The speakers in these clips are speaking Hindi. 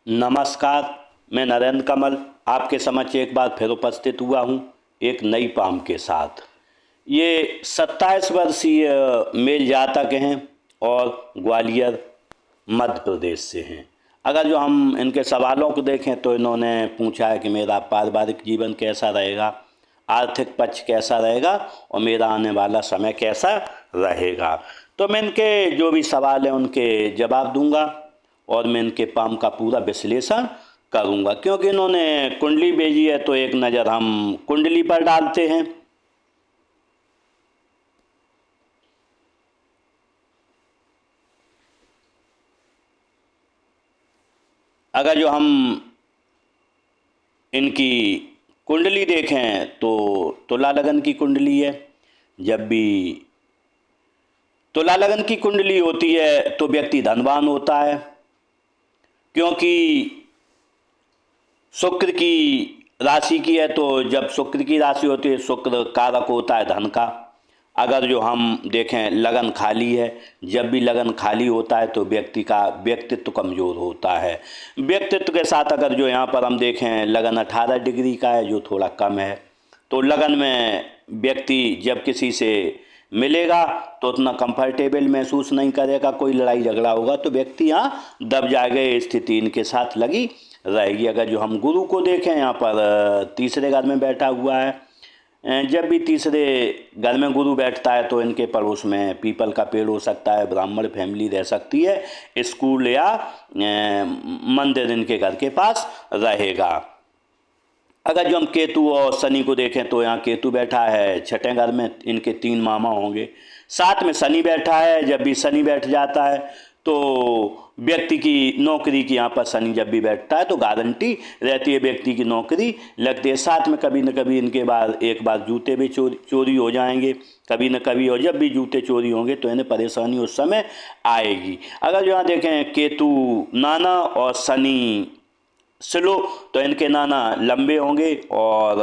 नमस्कार। मैं नरेंद्र कमल आपके समक्ष एक बार फिर उपस्थित हुआ हूँ एक नई पाम के साथ। ये 27 वर्षीय मेल जातक हैं और ग्वालियर मध्य प्रदेश से हैं। अगर जो हम इनके सवालों को देखें तो इन्होंने पूछा है कि मेरा पारिवारिक जीवन कैसा रहेगा, आर्थिक पक्ष कैसा रहेगा और मेरा आने वाला समय कैसा रहेगा। तो मैं इनके जो भी सवाल हैं उनके जवाब दूंगा और मैं इनके पाम का पूरा विश्लेषण करूंगा। क्योंकि इन्होंने कुंडली भेजी है तो एक नज़र हम कुंडली पर डालते हैं। अगर जो हम इनकी कुंडली देखें तो तुला लगन की कुंडली है। जब भी तुला लगन की कुंडली होती है तो व्यक्ति धनवान होता है, क्योंकि शुक्र की राशि की है। तो जब शुक्र की राशि होती है, शुक्र कारक होता है धन का। अगर जो हम देखें लगन खाली है, जब भी लगन खाली होता है तो व्यक्ति का व्यक्तित्व कमज़ोर होता है। व्यक्तित्व के साथ अगर जो यहाँ पर हम देखें लगन 18 डिग्री का है, जो थोड़ा कम है। तो लगन में व्यक्ति जब किसी से मिलेगा तो उतना कंफर्टेबल महसूस नहीं करेगा। कोई लड़ाई झगड़ा होगा तो व्यक्ति यहाँ दब जाएगा। ये स्थिति इनके साथ लगी रहेगी। अगर जो हम गुरु को देखें, यहाँ पर तीसरे घर में बैठा हुआ है। जब भी तीसरे घर में गुरु बैठता है तो इनके पड़ोस में पीपल का पेड़ हो सकता है, ब्राह्मण फैमिली रह सकती है, स्कूल या मंदिर इनके घर के पास रहेगा। अगर जो हम केतु और शनि को देखें तो यहाँ केतु बैठा है छठे घर में, इनके 3 मामा होंगे। साथ में शनि बैठा है। जब भी शनि बैठ जाता है तो व्यक्ति की नौकरी की, यहाँ पर शनि जब भी बैठता है तो गारंटी रहती है, व्यक्ति की नौकरी लगती है। साथ में कभी न कभी इनके बाद एक बार जूते भी चोरी हो जाएंगे कभी न कभी, और जब भी जूते चोरी होंगे तो इन्हें परेशानी उस समय आएगी। अगर जो यहाँ देखें केतु नाना और शनि स्लो, तो इनके नाना लंबे होंगे और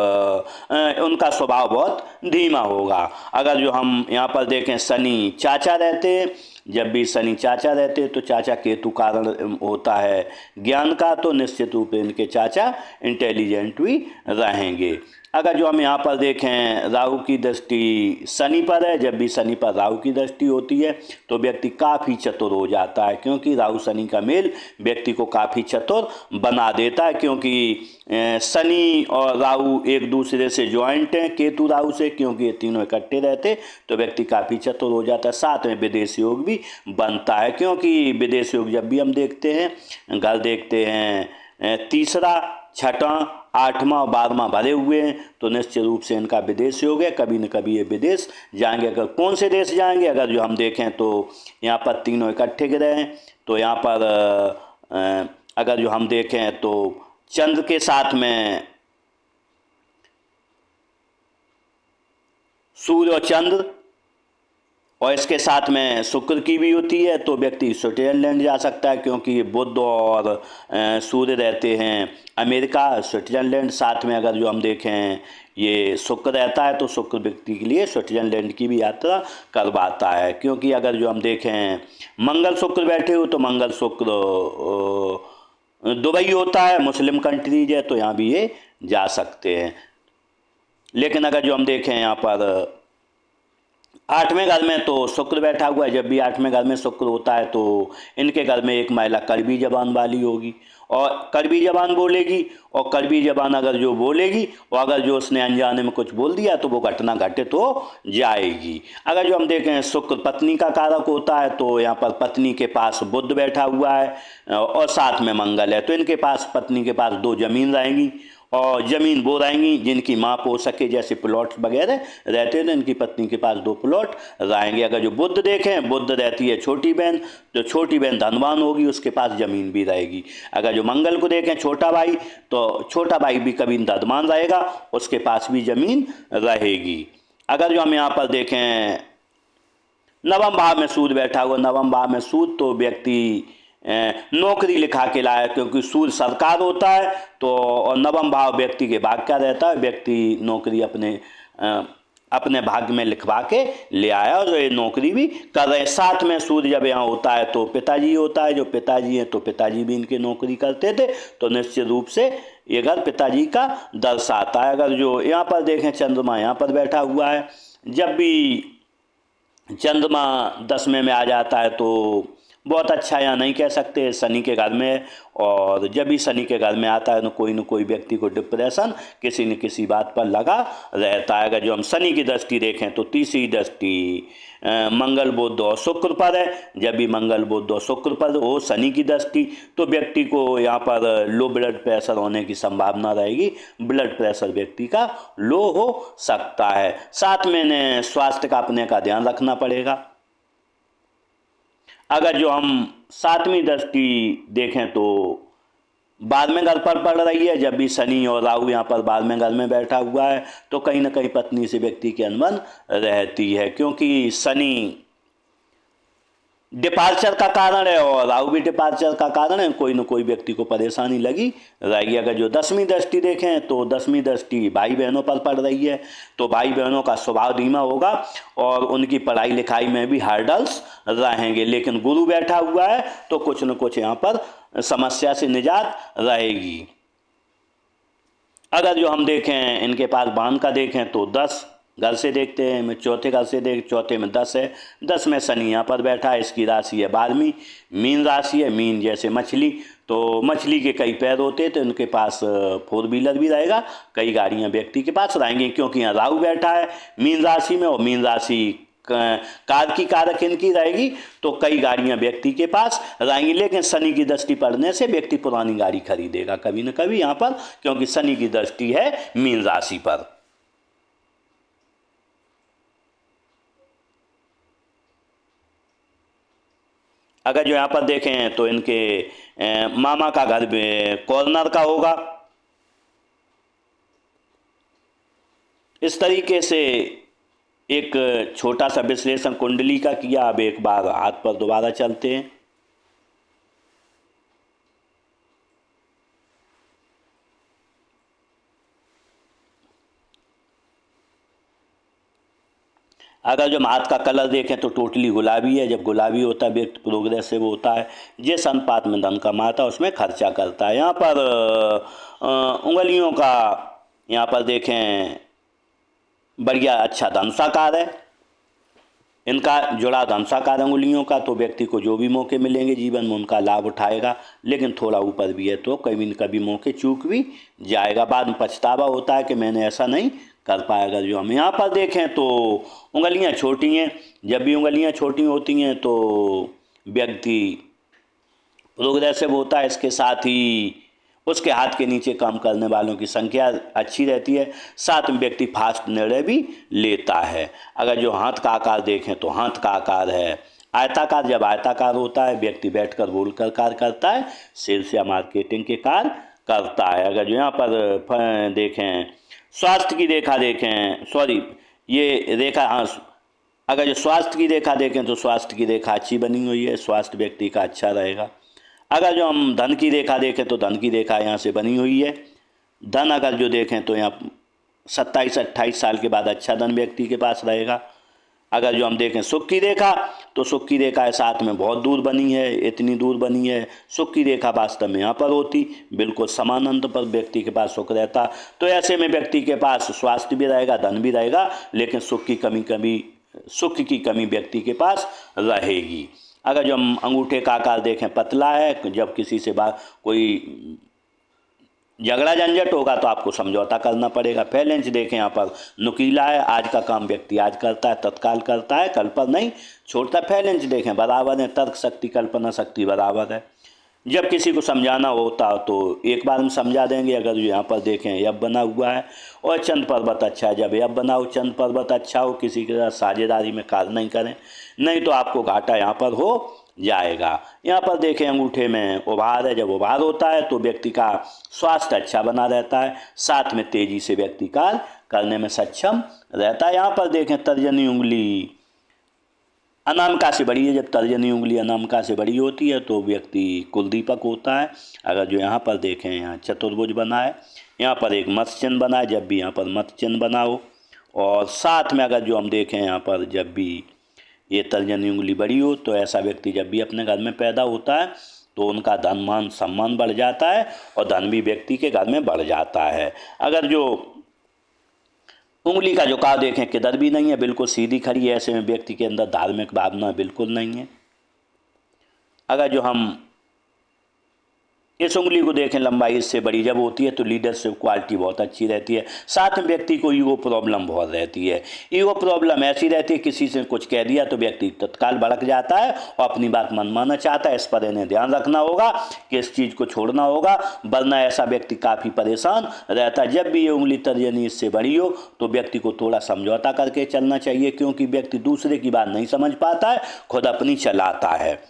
उनका स्वभाव बहुत धीमा होगा। अगर जो हम यहाँ पर देखें शनि चाचा रहते हैं, जब भी शनि चाचा रहते हैं तो चाचा केतु कारण होता है ज्ञान का, तो निश्चित रूप से इनके चाचा इंटेलिजेंट भी रहेंगे। अगर जो हम यहाँ पर देखें राहु की दृष्टि शनि पर है, जब भी शनि पर राहु की दृष्टि होती है तो व्यक्ति काफ़ी चतुर हो जाता है, क्योंकि राहु शनि का मेल व्यक्ति को काफ़ी चतुर बना देता है। क्योंकि शनि और राहु एक दूसरे से ज्वाइंट हैं केतु राहु से, क्योंकि ये तीनों इकट्ठे रहते तो व्यक्ति काफ़ी चतुर हो जाता है। साथ में विदेश योग भी बनता है, क्योंकि विदेश योग जब भी हम देखते हैं, घर देखते हैं तीसरा, छठा, 8वां और 12वां भरे हुए हैं तो निश्चित रूप से इनका विदेश योग है। कभी न कभी ये विदेश जाएंगे। अगर कौन से देश जाएंगे, अगर जो हम देखें तो यहाँ पर तीनों इकट्ठे ग्रह हैं। तो यहाँ पर अगर जो हम देखें तो चंद्र के साथ में सूर्य और चंद्र, और इसके साथ में शुक्र की भी होती है, तो व्यक्ति स्विट्जरलैंड जा सकता है, क्योंकि बुध और सूर्य रहते हैं अमेरिका, स्विट्जरलैंड। साथ में अगर जो हम देखें ये शुक्र रहता है तो शुक्र व्यक्ति के लिए स्विट्जरलैंड की भी यात्रा करवाता है। क्योंकि अगर जो हम देखें मंगल शुक्र बैठे हो तो मंगल शुक्र दुबई होता है, मुस्लिम कंट्रीज है, तो यहाँ भी ये जा सकते हैं। लेकिन अगर जो हम देखें यहाँ पर 8वें घर में तो शुक्र बैठा हुआ है। जब भी 8वें घर में शुक्र होता है तो इनके घर में एक महिला कड़वी जबान वाली होगी और कड़वी जबान बोलेगी, और कड़वी जबान अगर जो बोलेगी और अगर जो उसने अनजाने में कुछ बोल दिया तो वो घटना घटित हो जाएगी। अगर जो हम देखें शुक्र पत्नी का कारक होता है, तो यहाँ पर पत्नी के पास बुध बैठा हुआ है और साथ में मंगल है, तो इनके पास पत्नी के पास 2 जमीन रहेंगी, और ज़मीन वो रहेंगी जिनकी माप हो सके, जैसे प्लॉट वगैरह रहते हैं तो इनकी पत्नी के पास 2 प्लॉट रहेंगे। अगर जो बुध देखें, बुध रहती है छोटी बहन, तो छोटी बहन धनवान होगी, उसके पास ज़मीन भी रहेगी। अगर जो मंगल को देखें छोटा भाई, तो छोटा भाई भी कभी धनवान रहेगा, उसके पास भी ज़मीन रहेगी। अगर जो हम यहाँ पर देखें नवम भाव में सूर्य बैठा हुआ, नवम भाव में सूर्य, तो व्यक्ति नौकरी लिखा के लाया, क्योंकि सूर्य सरकार होता है तो, और नवम भाव व्यक्ति के भाग का रहता है, व्यक्ति नौकरी अपने अपने भाग्य में लिखवा के ले आया और ये नौकरी भी कर रहे हैं। साथ में सूर्य जब यहाँ होता है तो पिताजी होता है, जो पिताजी हैं तो पिताजी भी इनकी नौकरी करते थे, तो निश्चित रूप से ये घर पिताजी का दर्शाता है। अगर जो यहाँ पर देखें चंद्रमा यहाँ पर बैठा हुआ है, जब भी चंद्रमा 10वें में आ जाता है तो बहुत अच्छा यहाँ नहीं कह सकते, शनि के घर में है, और जब भी शनि के घर में आता है तो कोई न कोई व्यक्ति को डिप्रेशन किसी न किसी बात पर लगा रहता है। अगर जो हम शनि की दृष्टि देखें तो तीसरी दृष्टि मंगल बुध और शुक्र पर है। जब भी मंगल बुध और शुक्र पर हो शनि की दृष्टि तो व्यक्ति को यहाँ पर लो ब्लड प्रेशर होने की संभावना रहेगी, ब्लड प्रेशर व्यक्ति का लो हो सकता है। साथ में इन्हें स्वास्थ्य का अपने का ध्यान रखना पड़ेगा। अगर जो हम 7वीं दृष्टि देखें तो 12वें घर पर पड़ रही है। जब भी शनि और राहु यहाँ पर 12वें घर में बैठा हुआ है तो कहीं ना कहीं पत्नी से व्यक्ति की अनबन रहती है, क्योंकि शनि डिपार्चर का कारण है और राहु भी डिपार्चर का कारण है, कोई न कोई व्यक्ति को परेशानी लगी रहेगी। अगर जो 10वीं दृष्टि देखें तो 10वीं दृष्टि भाई बहनों पर पड़ रही है, तो भाई बहनों का स्वभाव धीमा होगा और उनकी पढ़ाई लिखाई में भी हार्डल्स रहेंगे। लेकिन गुरु बैठा हुआ है तो कुछ न कुछ यहाँ पर समस्या से निजात रहेगी। अगर जो हम देखें इनके पास बाण का देखें तो 10 घर से देखते हैं, मैं चौथे घर से चौथे में 10 है, 10 में शनि यहाँ पर बैठा है। इसकी राशि है 12वीं, मीन राशि है। मीन जैसे मछली, तो मछली के कई पैर होते हैं तो उनके पास 4 व्हीलर भी रहेगा, कई गाड़ियाँ व्यक्ति के पास रहेंगी, क्योंकि यहाँ राहु बैठा है मीन राशि में और मीन राशि कार की कारक इनकी रहेगी, तो कई गाड़ियां व्यक्ति के पास रहेंगी। लेकिन शनि की दृष्टि पड़ने से व्यक्ति पुरानी गाड़ी खरीदेगा कभी न कभी यहाँ पर, क्योंकि शनि की दृष्टि है मीन राशि पर। अगर जो यहाँ पर देखें तो इनके मामा का घर कॉर्नर का होगा। इस तरीके से एक छोटा सा विश्लेषण कुंडली का किया। अब एक बार हाथ पर दोबारा चलते हैं। अगर जो हाथ का कलर देखें तो टोटली गुलाबी है। जब गुलाबी होता है व्यक्ति प्रोग्रेसिव होता है, जिस अनुपात में धन कमाता है उसमें खर्चा करता है। यहाँ पर उंगलियों का यहाँ पर देखें बढ़िया अच्छा धनुषाकार है, इनका जुड़ा धनुषाकार अंगुलियों का, तो व्यक्ति को जो भी मौके मिलेंगे जीवन में उनका लाभ उठाएगा। लेकिन थोड़ा ऊपर भी है तो कभी न कभी मौके चूक भी जाएगा, बाद में पछतावा होता है कि मैंने ऐसा नहीं कर पाएगा। जो हम यहाँ पर देखें तो उंगलियाँ छोटी हैं। जब भी उंगलियाँ छोटी होती हैं तो व्यक्ति प्रोग्रेसिव होता है, इसके साथ ही उसके हाथ के नीचे काम करने वालों की संख्या अच्छी रहती है, साथ में व्यक्ति फास्ट निर्णय भी लेता है। अगर जो हाथ का आकार देखें तो हाथ का आकार है आयताकार। जब आयताकार होता है व्यक्ति बैठकर बोलकर कार्य करता है, सेल्स या मार्केटिंग के कार्य करता है। अगर जो यहाँ पर देखें स्वास्थ्य की रेखा देखें, सॉरी ये रेखा, हाँ, अगर जो स्वास्थ्य की रेखा देखें तो स्वास्थ्य की रेखा अच्छी बनी हुई है, स्वास्थ्य व्यक्ति का अच्छा रहेगा। अगर जो हम धन की रेखा देखें तो धन की रेखा यहाँ से बनी हुई है। धन अगर जो देखें तो यहाँ 27-28 साल के बाद अच्छा धन व्यक्ति के पास रहेगा। अगर जो हम देखें सुख की रेखा तो सुख की रेखा साथ में बहुत दूर बनी है, इतनी दूर बनी है। सुख की रेखा वास्तव में यहाँ पर होती, बिल्कुल समान अंत पर व्यक्ति के पास सुख रहता, तो ऐसे में व्यक्ति के पास स्वास्थ्य भी रहेगा, धन भी रहेगा, लेकिन सुख की कमी व्यक्ति के पास रहेगी। अगर जो हम अंगूठे का आकार देखें पतला है, जब किसी से कोई झगड़ा झंझट होगा तो आपको समझौता करना पड़ेगा। फैलेंस देखें यहाँ पर नुकीला है, आज का काम व्यक्ति आज करता है, तत्काल करता है, कल पर नहीं छोड़ता। फैलेंस देखें बराबर है, तर्क शक्ति कल्पना शक्ति बराबर है। जब किसी को समझाना होता तो एक बार हम समझा देंगे। अगर यहाँ पर देखें यब बना हुआ है और चंद पर्वत अच्छा है, जब यब बना हो चंद पर्वत अच्छा हो, किसी के साथ साझेदारी में कार्य नहीं करें, नहीं तो आपको घाटा यहाँ पर हो जाएगा। यहाँ पर देखें अंगूठे में उभार है, जब उभार होता है तो व्यक्ति का स्वास्थ्य अच्छा बना रहता है, साथ में तेजी से व्यक्ति कार्य करने में सक्षम रहता है। यहाँ पर देखें तर्जनी उंगली अनामिका से बड़ी है, जब तर्जनी उंगली अनामिका से बड़ी होती है तो व्यक्ति कुलदीपक होता है। अगर जो यहाँ पर देखें यहाँ चतुर्भुज बना है, यहाँ पर एक मत्स्य चिन्ह बना है, जब भी यहाँ पर मत्स्य चिन्ह बना हो और साथ में अगर जो हम देखें यहाँ पर जब भी ये तर्जनी उंगली बड़ी हो तो ऐसा व्यक्ति जब भी अपने घर में पैदा होता है तो उनका धन मान सम्मान बढ़ जाता है और धन भी व्यक्ति के घर में बढ़ जाता है। अगर जो उंगली का झुकाव देखें किधर भी नहीं है, बिल्कुल सीधी खड़ी है, ऐसे में व्यक्ति के अंदर धार्मिक भावना बिल्कुल नहीं है। अगर जो हम इस उंगली को देखें लंबाई इससे बड़ी जब होती है तो लीडरशिप क्वालिटी बहुत अच्छी रहती है। साथ में व्यक्ति को ईगो प्रॉब्लम बहुत रहती है। ईगो प्रॉब्लम ऐसी रहती है किसी से कुछ कह दिया तो व्यक्ति तत्काल भड़क जाता है और अपनी बात मनमाना चाहता है। इस पर इन्हें ध्यान रखना होगा कि इस चीज़ को छोड़ना होगा, वरना ऐसा व्यक्ति काफ़ी परेशान रहता है। जब भी ये उंगली तर्जनी इससे बड़ी हो तो व्यक्ति को थोड़ा समझौता करके चलना चाहिए, क्योंकि व्यक्ति दूसरे की बात नहीं समझ पाता है, खुद अपनी चलाता है।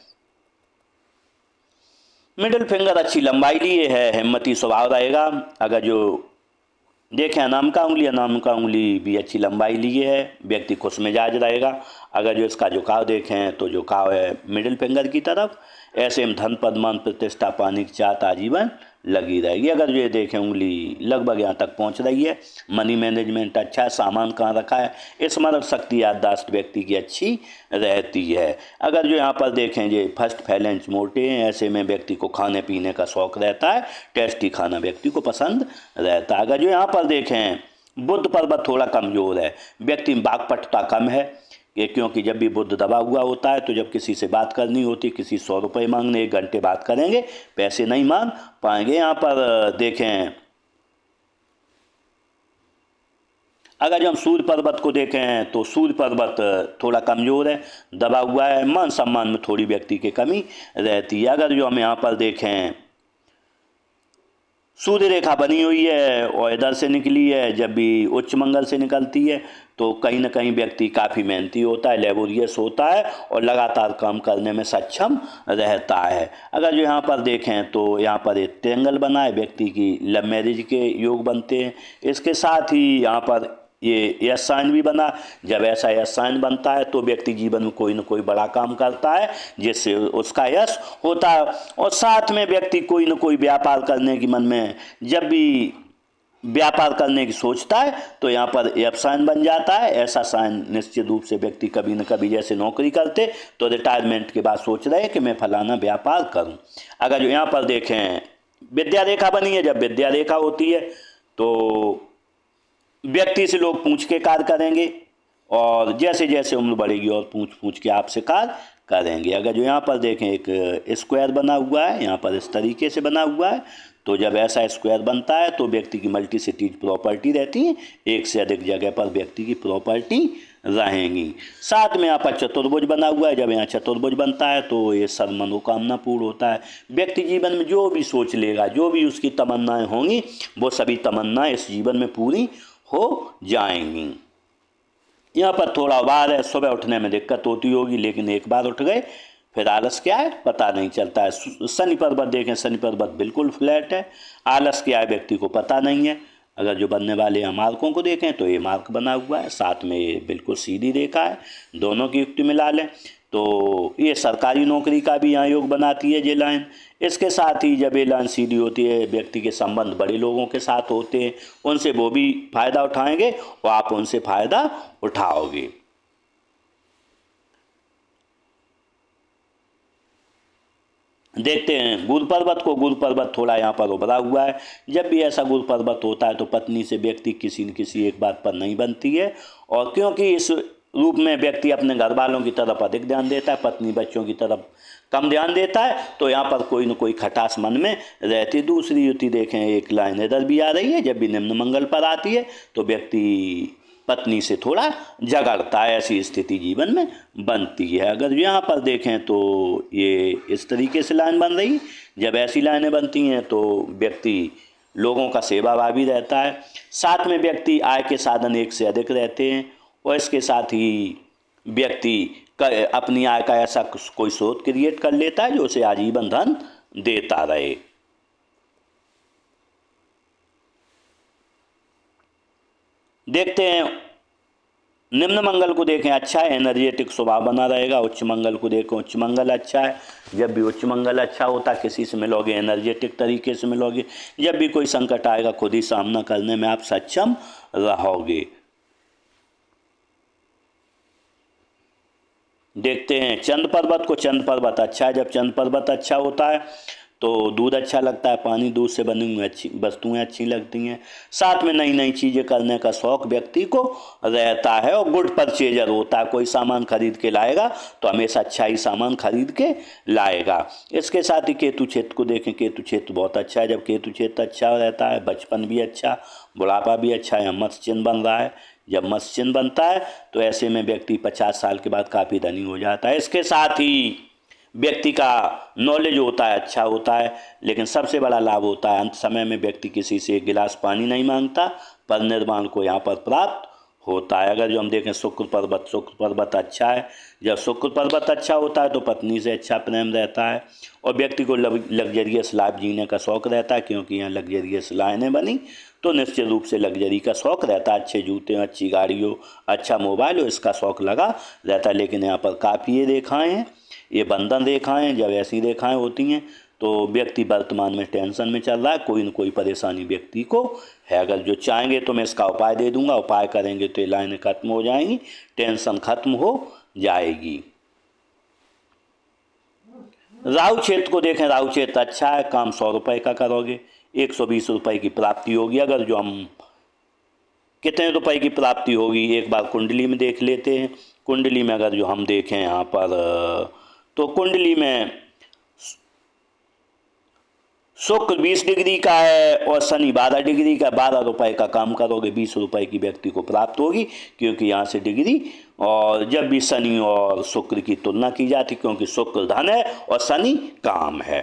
मिडिल फिंगर अच्छी लंबाई लिए है, हिम्मती स्वभाव रहेगा। अगर जो देखें अनामिका उंगली भी अच्छी लंबाई लिए है, व्यक्ति खुश मिजाज रहेगा। अगर जो इसका झुकाव देखें तो झुकाव है मिडिल फिंगर की तरफ। ऐसे में धन पद मान प्रतिष्ठा पाने की चाहत आजीवन लगी रहेगी। अगर ये देखें उंगली लगभग यहाँ तक पहुँच रही है, मनी मैनेजमेंट अच्छा है, सामान कहाँ रखा है, स्मरण शक्ति याददाश्त व्यक्ति की अच्छी रहती है। अगर जो यहाँ पर देखें ये फर्स्ट फैलेंस मोटे हैं, ऐसे में व्यक्ति को खाने पीने का शौक़ रहता है, टेस्टी खाना व्यक्ति को पसंद रहता है। अगर जो यहाँ पर देखें बुध पर्वत थोड़ा कमज़ोर है, व्यक्ति में वाक्पटुता कम है, ये क्योंकि जब भी बुध दबा हुआ होता है तो जब किसी से बात करनी होती, किसी 100 रुपये मांगने 1 घंटे बात करेंगे, पैसे नहीं मांग पाएंगे। यहाँ पर देखें अगर जो हम सूर्य पर्वत को देखें तो सूर्य पर्वत थोड़ा कमज़ोर है, दबा हुआ है, मान सम्मान में थोड़ी व्यक्ति की कमी रहती है। अगर जो हम यहाँ पर देखें सूर्य रेखा बनी हुई है और इधर से निकली है, जब भी उच्च मंगल से निकलती है तो कहीं ना कहीं व्यक्ति काफ़ी मेहनती होता है, लेबोरियस होता है और लगातार काम करने में सक्षम रहता है। अगर जो यहाँ पर देखें तो यहाँ पर एक ट्रायंगल बना है, व्यक्ति की लव मैरिज के योग बनते हैं। इसके साथ ही यहाँ पर ये यश साइन भी बना। जब ऐसा यश साइन बनता है तो व्यक्ति जीवन में कोई ना कोई बड़ा काम करता है जिससे उसका यश होता है। और साथ में व्यक्ति कोई ना कोई व्यापार करने की मन में जब भी व्यापार करने की सोचता है तो यहाँ पर एफ साइन बन जाता है। ऐसा साइन निश्चित रूप से व्यक्ति कभी न कभी जैसे नौकरी करते तो रिटायरमेंट के बाद सोच रहे हैं कि मैं फलाना व्यापार करूँ। अगर जो यहाँ पर देखें विद्या रेखा बनी है, जब विद्या रेखा होती है तो व्यक्ति से लोग पूछ के कार्य करेंगे और जैसे जैसे उम्र बढ़ेगी और पूछ के आपसे कार्य करेंगे। अगर जो यहाँ पर देखें एक स्क्वायर बना हुआ है, यहाँ पर इस तरीके से बना हुआ है, तो जब ऐसा स्क्वायर बनता है तो व्यक्ति की मल्टी सिटीज प्रॉपर्टी रहती है, एक से अधिक जगह पर व्यक्ति की प्रॉपर्टी रहेंगी। साथ में यहाँ पर चतुर्भुज बना हुआ है, जब यहाँ चतुर्भुज बनता है तो ये सब मनोकामना पूर्ण होता है। व्यक्ति जीवन में जो भी सोच लेगा, जो भी उसकी तमन्नाएं होंगी, वो सभी तमन्नाएं इस जीवन में पूरी हो जाएंगी। यहाँ पर थोड़ा वार है, सुबह उठने में दिक्कत होती होगी, लेकिन एक बार उठ गए फिर आलस क्या है पता नहीं चलता है। शनि पर्वत देखें, शनि पर्वत बिल्कुल फ्लैट है, आलस क्या है व्यक्ति को पता नहीं है। अगर जो बनने वाले हैं मार्कों को देखें तो ये मार्क बना हुआ है, साथ में ये बिल्कुल सीधी रेखा है, दोनों की युक्ति मिला लें तो ये सरकारी नौकरी का भी यहाँ योग बनाती है ये लाइन। इसके साथ ही जब ये लाइन सीधी होती है, व्यक्ति के संबंध बड़े लोगों के साथ होते हैं, उनसे वो भी फायदा उठाएंगे और आप उनसे फायदा उठाओगे। देखते हैं गुरु पर्वत को। गुरु पर्वत थोड़ा यहाँ पर उभरा हुआ है। जब भी ऐसा गुरु पर्वत होता है तो पत्नी से व्यक्ति किसी न किसी एक बात पर नहीं बनती है, और क्योंकि इस रूप में व्यक्ति अपने घर वालों की तरफ अधिक ध्यान देता है, पत्नी बच्चों की तरफ कम ध्यान देता है, तो यहाँ पर कोई न कोई खटास मन में रहती। दूसरी युति देखें, एक लाइन इधर भी आ रही है, जब भी निम्न मंगल पर आती है तो व्यक्ति पत्नी से थोड़ा झगड़ता है, ऐसी स्थिति जीवन में बनती है। अगर यहाँ पर देखें तो ये इस तरीके से लाइन बन रही, जब ऐसी लाइनें बनती हैं तो व्यक्ति लोगों का सेवाभावी रहता है। साथ में व्यक्ति आय के साधन एक से अधिक रहते हैं, और इसके साथ ही व्यक्ति अपनी आय का ऐसा कोई स्रोत क्रिएट कर लेता है जो उसे आजीवन धन देता रहे। देखते हैं निम्न मंगल को देखें, अच्छा है, एनर्जेटिक स्वभाव बना रहेगा। उच्च मंगल को देखें, उच्च मंगल अच्छा है। जब भी उच्च मंगल अच्छा होता है किसी से मिलोगे एनर्जेटिक तरीके से मिलोगे, जब भी कोई संकट आएगा खुद ही सामना करने में आप सक्षम रहोगे। देखते हैं चंद पर्वत को। चंद पर्वत अच्छा है, जब चंद पर्वत अच्छा होता है तो दूध अच्छा लगता है, पानी, दूध से बनी हुई अच्छी वस्तुएं अच्छी लगती हैं। साथ में नई नई चीज़ें करने का शौक़ व्यक्ति को रहता है और गुड परचेजर होता है। कोई सामान खरीद के लाएगा तो हमेशा अच्छा ही सामान खरीद के लाएगा। इसके साथ ही केतु क्षेत्र को देखें। केतु क्षेत्र बहुत अच्छा है, जब केतु क्षेत्र अच्छा रहता है बचपन भी अच्छा, बुढ़ापा भी अच्छा है। मत्स्य चिन्ह बन रहा है, जब मत्स्य चिन्ह बनता है तो ऐसे में व्यक्ति 50 साल के बाद काफ़ी धनी हो जाता है। इसके साथ ही व्यक्ति का नॉलेज होता है, अच्छा होता है, लेकिन सबसे बड़ा लाभ होता है अंत समय में व्यक्ति किसी से एक गिलास पानी नहीं मांगता, पर निर्वाण को यहाँ पर प्राप्त होता है। अगर जो हम देखें शुक्र पर्वत अच्छा है, जब शुक्र पर्वत अच्छा होता है तो पत्नी से अच्छा प्रेम रहता है और व्यक्ति को लग्जरियस लाइफ जीने का शौक़ रहता है, क्योंकि यहाँ लग्जरियस लाइनें बनी तो निश्चित रूप से लग्जरी का शौक़ रहता है। अच्छे जूते, अच्छी गाड़ी हो, अच्छा मोबाइल हो, इसका शौक़ लगा रहता है। लेकिन यहाँ पर काफ़ी ये रेखाएँ हैं, ये बंधन रेखाएं। जब ऐसी रेखाएं होती हैं तो व्यक्ति वर्तमान में टेंशन में चल रहा है, कोई न कोई परेशानी व्यक्ति को है। अगर जो चाहेंगे तो मैं इसका उपाय दे दूंगा, उपाय करेंगे तो ये लाइनें खत्म हो जाएंगी, टेंशन खत्म हो जाएगी। राहु क्षेत्र को देखें। राहु क्षेत्र अच्छा है, काम 100 रुपये का करोगे, 120 रुपये की प्राप्ति होगी। अगर जो हम कितने रुपए की प्राप्ति होगी एक बार कुंडली में देख लेते हैं। कुंडली में अगर जो हम देखें यहाँ पर तो कुंडली में शुक्र 20 डिग्री का है और शनि 12 डिग्री का। 12 रुपए का काम करोगे 20 रुपए की व्यक्ति को प्राप्त होगी, क्योंकि यहाँ से डिग्री। और जब भी शनि और शुक्र की तुलना की जाती, क्योंकि शुक्र धन है और शनि काम है।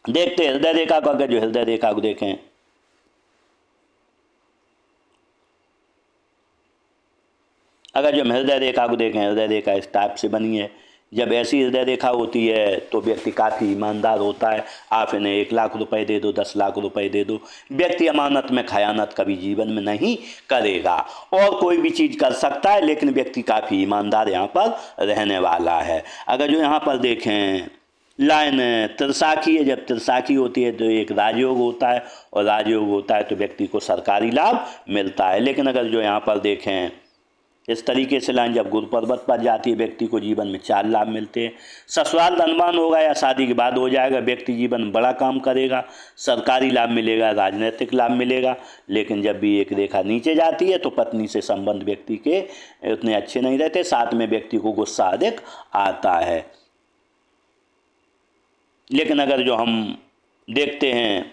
देखते हैं हृदय रेखा को। अगर जो हृदय रेखा को देखें, अगर जो हम हृदय रेखा को देखें, हृदय रेखा इस टाइप से बनी है। जब ऐसी हृदय रेखा होती है तो व्यक्ति काफ़ी ईमानदार होता है। आप इन्हें 1 लाख रुपए दे दो, 10 लाख रुपए दे दो, व्यक्ति अमानत में खयानत कभी जीवन में नहीं करेगा। और कोई भी चीज़ कर सकता है, लेकिन व्यक्ति काफ़ी ईमानदार यहाँ पर रहने वाला है। अगर जो यहाँ पर देखें लाइन त्रिशाखी है, जब त्रिशाखी होती है तो एक राजयोग होता है, और राजयोग होता है तो व्यक्ति को सरकारी लाभ मिलता है। लेकिन अगर जो यहाँ पर देखें इस तरीके से लाइन जब गुरु पर्वत पर जाती है, व्यक्ति को जीवन में 4 लाभ मिलते हैं। ससुराल धनवान होगा या शादी के बाद हो जाएगा, व्यक्ति जीवन में बड़ा काम करेगा, सरकारी लाभ मिलेगा, राजनीतिक लाभ मिलेगा। लेकिन जब भी एक रेखा नीचे जाती है तो पत्नी से संबंध व्यक्ति के उतने अच्छे नहीं रहते, साथ में व्यक्ति को गुस्सा अधिक आता है। लेकिन अगर जो हम देखते हैं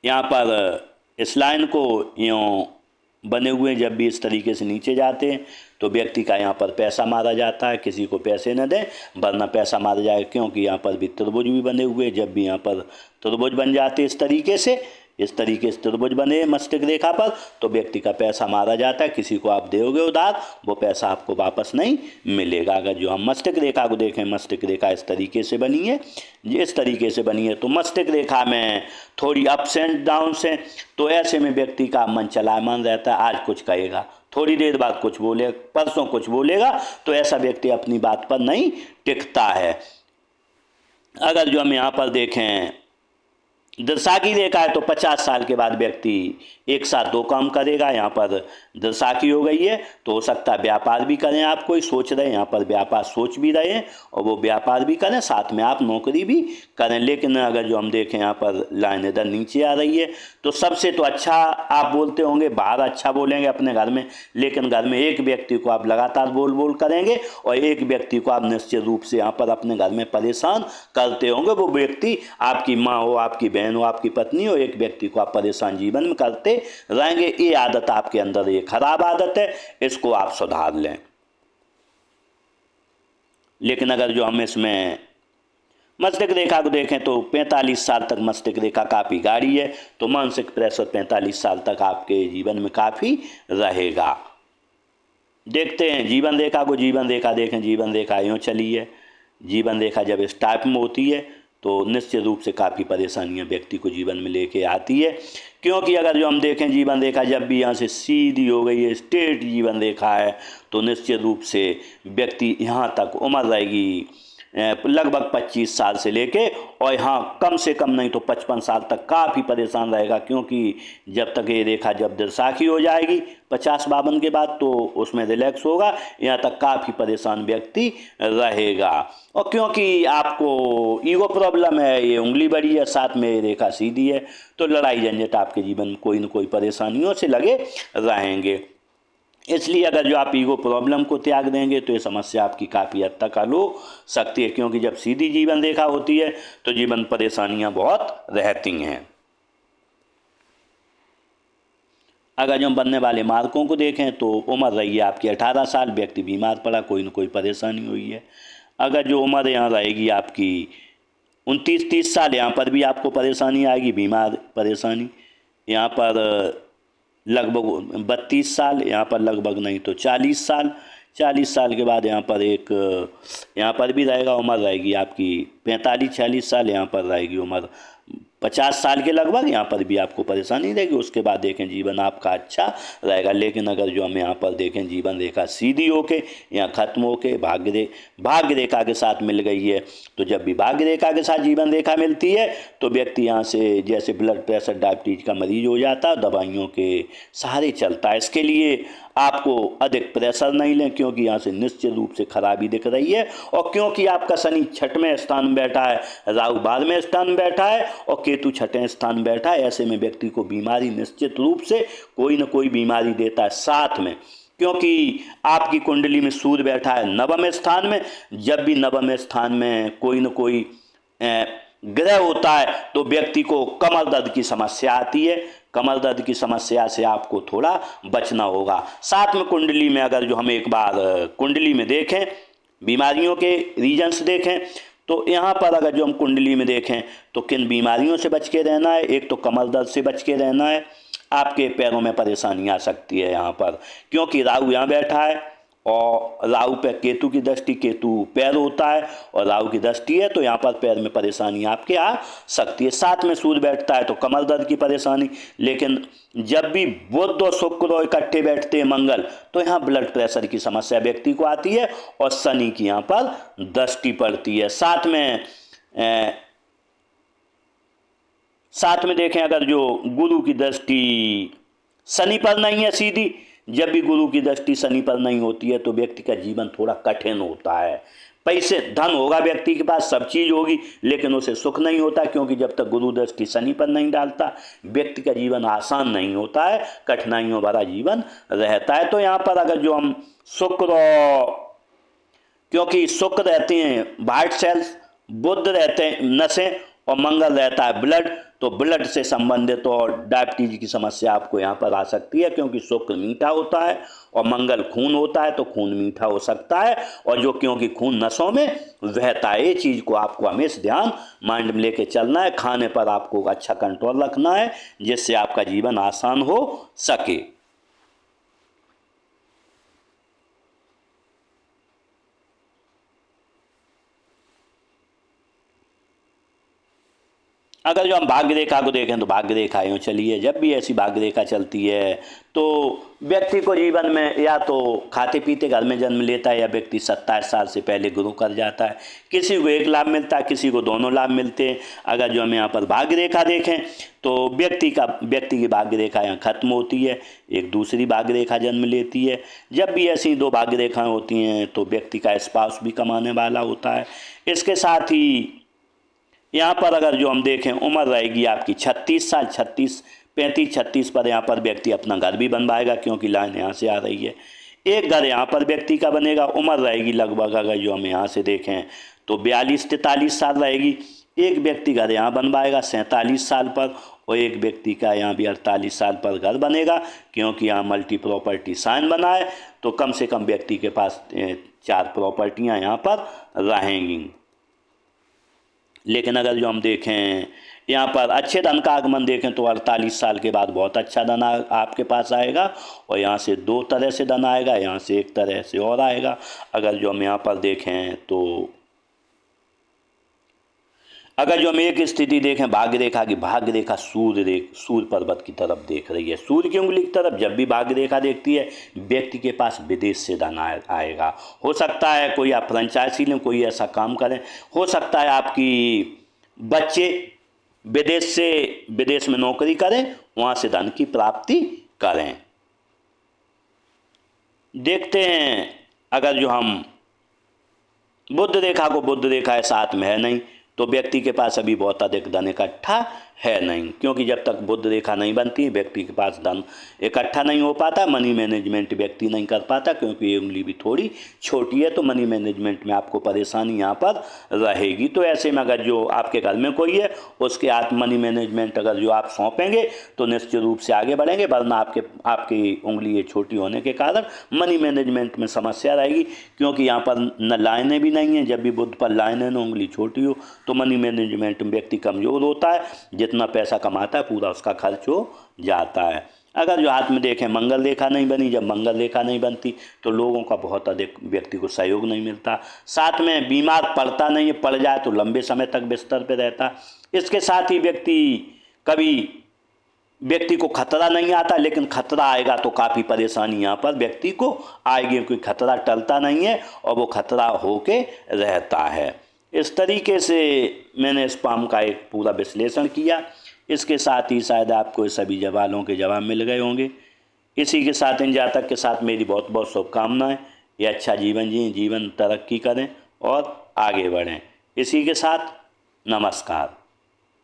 यहाँ पर इस लाइन को यूँ बने हुए जब भी इस तरीके से नीचे जाते हैं तो व्यक्ति का यहाँ पर पैसा मारा जाता है। किसी को पैसे न दें वरना पैसा मारा जाएगा, क्योंकि यहाँ पर भी त्रिभुज भी बने हुए। जब भी यहाँ पर त्रिभुज बन जाते इस तरीके से त्रिभुज बने मस्तिष्क रेखा पर तो व्यक्ति का पैसा मारा जाता है। किसी को आप दोगे उधार, वो पैसा आपको वापस नहीं मिलेगा। अगर जो हम मस्तिष्क रेखा को देखें, मस्तिष्क रेखा इस तरीके से बनी है, इस तरीके से बनी है, तो मस्तिष्क रेखा में थोड़ी अप्स एंड डाउन्स हैं। तो ऐसे में व्यक्ति का मन चलायमान रहता है। आज कुछ कहेगा, थोड़ी देर बाद कुछ बोलेगा, परसों कुछ बोलेगा, तो ऐसा व्यक्ति अपनी बात पर नहीं टिकता है। अगर जो हम यहाँ पर देखें दृशाकी रेखा है तो 50 साल के बाद व्यक्ति एक साथ 2 काम करेगा। यहाँ पर दृशाकी हो गई है तो हो सकता है व्यापार भी करें। आप कोई सोच रहे हैं, यहाँ पर व्यापार सोच भी रहे हैं और वो व्यापार भी करें, साथ में आप नौकरी भी करें। लेकिन अगर जो हम देखें यहाँ पर लाइन इधर नीचे आ रही है तो सबसे तो अच्छा आप बोलते होंगे, बाहर अच्छा बोलेंगे अपने घर में, लेकिन घर में एक व्यक्ति को आप लगातार बोल करेंगे और एक व्यक्ति को आप निश्चित रूप से यहाँ पर अपने घर में परेशान करते होंगे। वो व्यक्ति आपकी माँ हो, आपकी बहन हो, आपकी पत्नी हो, एक व्यक्ति को आप परेशान जीवन में करते रहेंगे। ये आदत आपके अंदर ये खराब आदत है, इसको आप सुधार लें। लेकिन अगर जो हम इसमें मस्तिष्क रेखा को देखें तो 45 साल तक मस्तिष्क रेखा काफ़ी गाढ़ी है, तो मानसिक प्रेशर 45 साल तक आपके जीवन में काफ़ी रहेगा। देखते हैं जीवन रेखा को। जीवन रेखा देखें, जीवन रेखा यूँ चली है। जीवन रेखा जब इस टाइप में होती है तो निश्चित रूप से काफ़ी परेशानियां व्यक्ति को जीवन में लेके आती है, क्योंकि अगर जो हम देखें जीवन रेखा जब भी यहाँ से सीधी हो गई है, स्ट्रेट जीवन रेखा है, तो निश्चित रूप से व्यक्ति यहाँ तक उम्र रहेगी लगभग 25 साल से लेके और यहाँ कम से कम नहीं तो 55 साल तक काफ़ी परेशान रहेगा, क्योंकि जब तक ये रेखा जब दरसाखी हो जाएगी 50-52 के बाद तो उसमें रिलैक्स होगा, यहाँ तक काफ़ी परेशान व्यक्ति रहेगा। और क्योंकि आपको ईगो प्रॉब्लम है, ये उंगली बड़ी है, साथ में ये रेखा सीधी है, तो लड़ाई झंझट आपके जीवन में कोई न कोई परेशानियों से लगे रहेंगे। इसलिए अगर जो आप ईगो प्रॉब्लम को त्याग देंगे तो ये समस्या आपकी काफ़ी हद तक हल हो सकती है, क्योंकि जब सीधी जीवन रेखा होती है तो जीवन परेशानियां बहुत रहती हैं। अगर जो हम बनने वाले मार्कों को देखें तो उम्र रही है आपकी 18 साल, व्यक्ति बीमार पड़ा, कोई न कोई परेशानी हुई है। अगर जो उम्र यहाँ रहेगी आपकी 29-30 साल, यहाँ पर भी आपको परेशानी आएगी, बीमार परेशानी। यहाँ पर लगभग 32 साल, यहाँ पर लगभग नहीं तो 40 साल, 40 साल के बाद यहाँ पर यहाँ पर भी रहेगा, उम्र रहेगी आपकी 45-46 साल, यहाँ पर रहेगी उम्र 50 साल के लगभग, यहाँ पर भी आपको परेशानी रहेगी। उसके बाद देखें जीवन आपका अच्छा रहेगा। लेकिन अगर जो हम यहाँ पर देखें जीवन रेखा सीधी होके यहाँ खत्म होके भाग्य रेखा के साथ मिल गई है, तो जब भी भाग्य रेखा के साथ जीवन रेखा मिलती है तो व्यक्ति यहाँ से जैसे ब्लड प्रेशर डायबिटीज का मरीज हो जाता है, दवाइयों के सहारे चलता है। इसके लिए आपको अधिक प्रेशर नहीं लें, क्योंकि यहाँ से निश्चित रूप से खराबी दिख रही है। और क्योंकि आपका शनि 6वें स्थान में बैठा है, राहु 12वें स्थान में बैठा है और केतु 6ठे स्थान में बैठा है, ऐसे में व्यक्ति को बीमारी निश्चित रूप से कोई न कोई बीमारी देता है। साथ में क्योंकि आपकी कुंडली में सूर्य बैठा है 9वें स्थान में, जब भी 9वें स्थान में कोई न कोई ग्रह होता है तो व्यक्ति को कमर दर्द की समस्या आती है। कमर दर्द की समस्या से आपको थोड़ा बचना होगा। साथ में कुंडली में अगर जो हम एक बार कुंडली में देखें, बीमारियों के रीजन्स देखें, तो यहाँ पर अगर जो हम कुंडली में देखें तो किन बीमारियों से बच के रहना है। एक तो कमर दर्द से बच के रहना है, आपके पैरों में परेशानी आ सकती है यहाँ पर, क्योंकि राहु यहाँ बैठा है और राहु पे केतु की दृष्टि, केतु पैर होता है और राहु की दृष्टि है, तो यहाँ पर पैर में परेशानी आपके आ सकती है। साथ में सूर्य बैठता है तो कमर दर्द की परेशानी। लेकिन जब भी बुध और शुक्र इकट्ठे बैठते हैं मंगल, तो यहाँ ब्लड प्रेशर की समस्या व्यक्ति को आती है और शनि की यहाँ पर दृष्टि पड़ती है। साथ में देखें अगर जो गुरु की दृष्टि शनि पर नहीं है सीधी, जब भी गुरु की दृष्टि शनि पर नहीं होती है तो व्यक्ति का जीवन थोड़ा कठिन होता है। पैसे धन होगा व्यक्ति के पास, सब चीज़ होगी, लेकिन उसे सुख नहीं होता, क्योंकि जब तक गुरु दृष्टि शनि पर नहीं डालता व्यक्ति का जीवन आसान नहीं होता है, कठिनाइयों भरा जीवन रहता है। तो यहाँ पर अगर जो हम क्योंकि शुक्र रहते हैं वाइट सेल्स, बुध रहते हैं नसें और मंगल रहता है ब्लड, तो ब्लड से संबंधित और डायबिटीज की समस्या आपको यहाँ पर आ सकती है, क्योंकि शुक्र मीठा होता है और मंगल खून होता है, तो खून मीठा हो सकता है। और जो क्योंकि खून नसों में बहता है, ये चीज़ को आपको हमेशा ध्यान माइंड में लेके चलना है। खाने पर आपको अच्छा कंट्रोल रखना है, जिससे आपका जीवन आसान हो सके। अगर जो हम भाग्य रेखा को देखें तो भाग्य रेखा यूँ चली है, जब भी ऐसी भाग्य रेखा चलती है तो व्यक्ति को जीवन में या तो खाते पीते घर में जन्म लेता है, या व्यक्ति 27 साल से पहले गुरु कर जाता है। किसी को एक लाभ मिलता है, किसी को दोनों लाभ मिलते हैं। अगर जो हम यहाँ पर भाग्य रेखा देखें तो व्यक्ति की भाग्य रेखा यहाँ खत्म होती है, एक दूसरी भाग्य रेखा जन्म लेती है। जब भी ऐसी दो भाग्य रेखाएँ होती हैं तो व्यक्ति का स्पाउस भी कमाने वाला होता है। इसके साथ ही यहाँ पर अगर जो हम देखें उम्र रहेगी आपकी 36 साल, 35-36 पर यहाँ पर व्यक्ति अपना घर भी बनवाएगा, क्योंकि लाइन यहाँ से आ रही है। एक घर यहाँ पर व्यक्ति का बनेगा। उम्र रहेगी लगभग अगर जो हम यहाँ से देखें तो 42-43 साल रहेगी। एक व्यक्ति घर यहाँ बनवाएगा 47 साल पर, और एक व्यक्ति का यहाँ भी 48 साल पर घर बनेगा, क्योंकि यहाँ मल्टी प्रॉपर्टी साइन बना है, तो कम से कम व्यक्ति के पास 4 प्रॉपर्टियाँ यहाँ पर रहेंगी। लेकिन अगर जो हम देखें यहाँ पर अच्छे धन का आगमन देखें तो 48 साल के बाद बहुत अच्छा धन आपके पास आएगा, और यहाँ से 2 तरह से धन आएगा, यहाँ से एक तरह से और आएगा। अगर जो हम यहाँ पर देखें तो अगर जो हम एक स्थिति देखें भाग्य रेखा की, भाग्य रेखा सूर्य पर्वत की तरफ देख रही है, सूर्य की उंगली की तरफ जब भी भाग्य रेखा देखती है व्यक्ति के पास विदेश से धन आएगा। हो सकता है कोई आप फ्रेंचाइजी लें, कोई ऐसा काम करें, हो सकता है आपकी बच्चे विदेश में नौकरी करें, वहाँ से धन की प्राप्ति करें। देखते हैं अगर जो हम बुध रेखा को, बुध रेखा है 7 में है नहीं, तो व्यक्ति के पास अभी बहुत अधिक धन इकट्ठा है नहीं, क्योंकि जब तक बुध रेखा नहीं बनती व्यक्ति के पास धन इकट्ठा नहीं हो पाता, मनी मैनेजमेंट व्यक्ति नहीं कर पाता, क्योंकि ये उंगली भी थोड़ी छोटी है, तो मनी मैनेजमेंट में आपको परेशानी यहाँ पर रहेगी। तो ऐसे में अगर जो आपके घर में कोई है उसके हाथ मनी मैनेजमेंट अगर जो आप सौंपेंगे तो निश्चित रूप से आगे बढ़ेंगे, वरना आपकी उंगली ये छोटी होने के कारण मनी मैनेजमेंट में समस्या रहेगी, क्योंकि यहाँ पर न लाइनें भी नहीं हैं। जब भी बुध पर लाइनें न उंगली छोटी हो तो मनी मैनेजमेंट में व्यक्ति कमज़ोर होता है, जितना पैसा कमाता है पूरा उसका खर्च हो जाता है। अगर जो हाथ में देखें मंगल रेखा नहीं बनी, जब मंगल रेखा नहीं बनती तो लोगों का बहुत अधिक व्यक्ति को सहयोग नहीं मिलता। साथ में बीमार पड़ता नहीं है, पड़ जाए तो लंबे समय तक बिस्तर पर रहता। इसके साथ ही व्यक्ति को खतरा नहीं आता, लेकिन खतरा आएगा तो काफ़ी परेशानी यहाँ पर व्यक्ति को आएगी, क्योंकि खतरा टलता नहीं है और वो खतरा होके रहता है। इस तरीके से मैंने इस पाम का एक पूरा विश्लेषण किया। इसके साथ ही शायद आपको सभी सवालों के जवाब मिल गए होंगे। इसी के साथ इन जातक के साथ मेरी बहुत बहुत शुभकामनाएं। ये अच्छा जीवन जिएं, जीवन तरक्की करें और आगे बढ़ें। इसी के साथ नमस्कार।